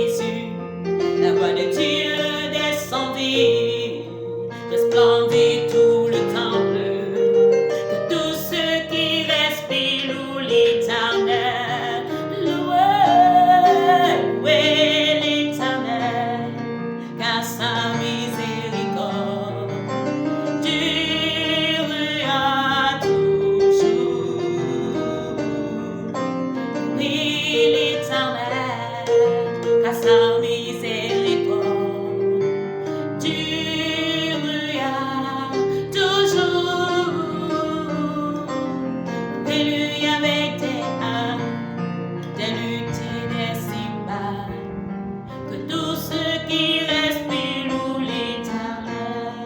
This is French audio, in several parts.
Jésus, la voix de Dieu descendit, resplendit tout le temple, que tous ceux qui respirent louent l'Éternel. Louez, louez l'Éternel, car sa miséricorde dure à toujours. Oui, l'Éternel, car sa miséricorde dure à toujours. Alléluia, avec des âmes, des luttes et des cymbales, que tous ceux qui respirent louent l'Éternel.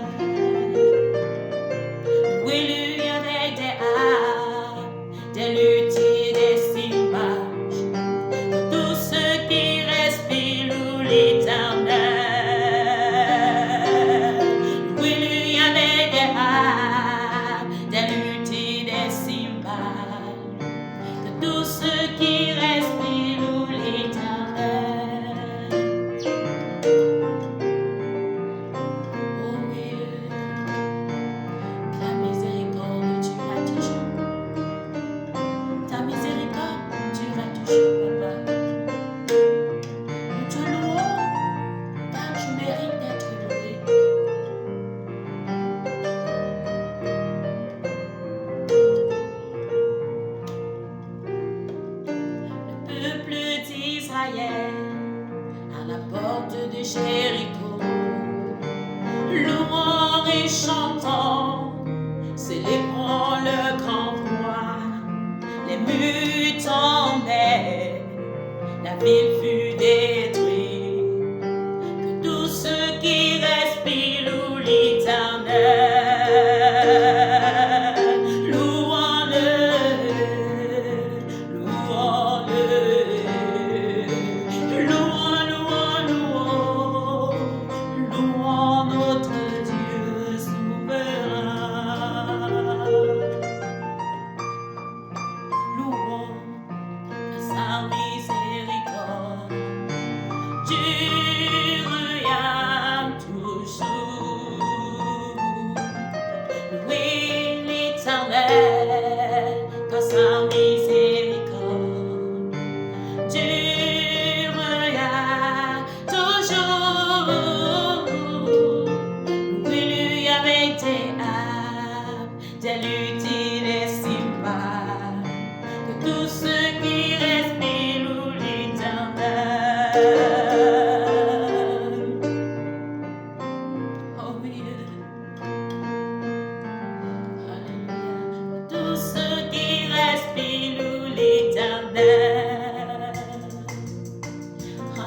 Alléluia, avec des âmes, des luttes et des cymbales, que tous ceux qui respirent louent l'Éternel. Alléluia, avec des âmes, des luttes et des cymbales, que tous ceux qui respirent louent l'Éternel. Oh oui, la miséricorde durera toujours. Ta miséricorde durera toujours, papa. Nous te louons, car tu mérites d'être loué. Le peuple d'Israël, à la porte de Jéricho, louant et chantant, célébrant le grand roi. Les murs tombaient, la ville fut détruite, que tous ceux qui respirent louent l'Éternel. Louons-le, louons-le, louons, louons, louons, louons notre Dieu souverain. Louons sa miséricorde dure à toujours. Louez l'Éternel, car sa miséricorde dure à toujours. Louez-lui avec des harpes, des luttes et des cymbales, que tous ceux qui respirent louent l'Éternel. Oh oui, alléluia, que tous ceux qui respirent louent l'Éternel.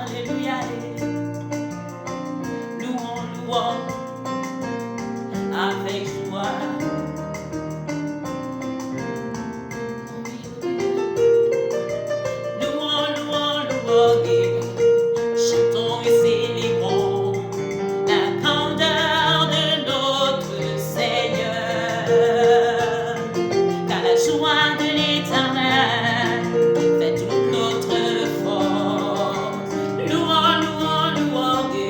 Alléluia, louons, louons avec joie. Louons, louons, louons, et chantons et célébrons la grandeur de notre Seigneur. Car la joie de l'Éternel fait toute notre force. Louons, louons, louons, et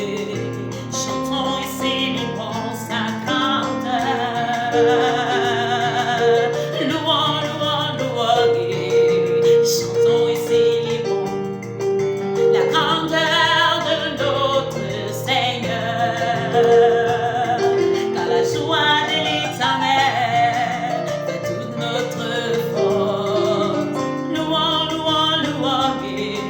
chantons et célébrons sa grandeur. Louons, louons, louons, et chantons et célébrons la grandeur de notre Seigneur. Car la joie de l'Éternel fait toute notre force. Louons, louons, louons, et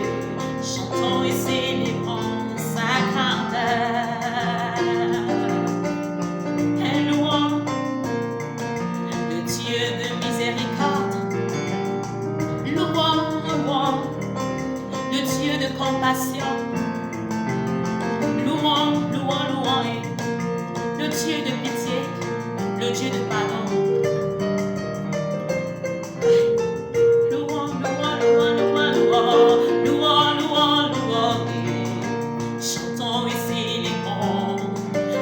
chantons et célébrons sa grandeur. Et louons le Dieu de miséricorde. Louons, louons le Dieu de compassion. Louons, louons, louons, et le Dieu de pitié, le Dieu de pardon. Louons, louons, louons, louons, louons, louons, louons, louons, et chantons et célébrons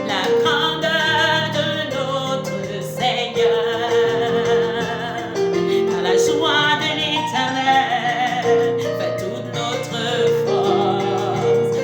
la grandeur de notre Seigneur. Car la joie de l'Éternel fait toute notre force.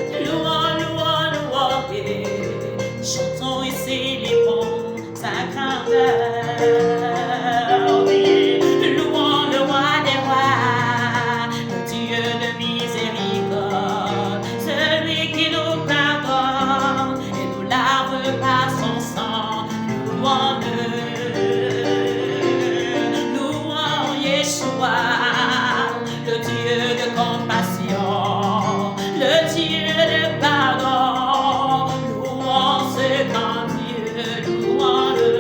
Dieu de pardon. Louons ce grand Dieu, louons-le,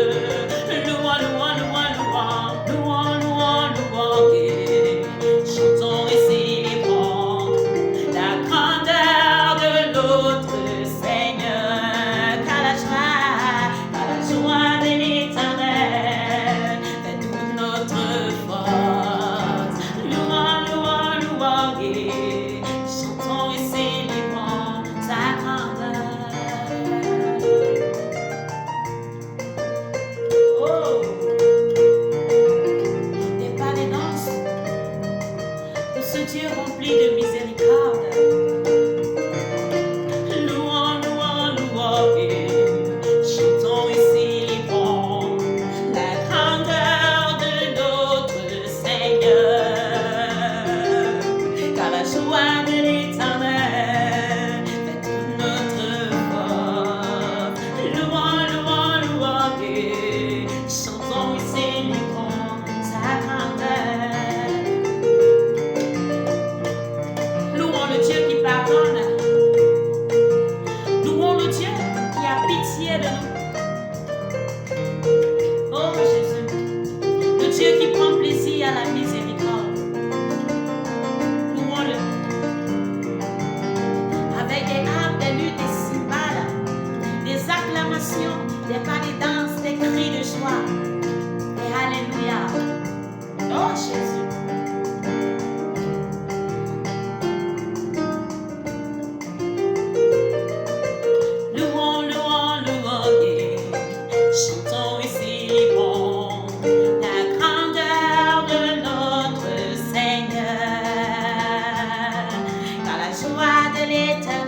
louons, louons, louons, louons, louons, louons, louons. Chantons et célébrons la grandeur de notre Seigneur. Car la joie de l'Éternel fait toute notre force. Louons, louons, louons, et chantons et célébrons sa grandeur. Oh, des pas des danses de ce Dieu rempli de miséricorde. Louons, louons, louons, et chantons et célébrons la grandeur de notre Seigneur. Car la joie de l'Éternel fait toute notre force. Louons, louons, louons, et chantons et célébrons sa grandeur. Louons le Dieu qui pardonne. Louons le Dieu qui a pitié de nous. Oh Jésus, le Dieu qui prend plaisir à la miséricorde. Louons-le. Avec des harpes, des luttes, des cymbales, des acclamations, des pas de danse, des cris de joie. Et alléluia. Oh Jésus. Louons, louons, louons, et chantons et célébrons la grandeur de notre Seigneur. Car la joie de l'Éternel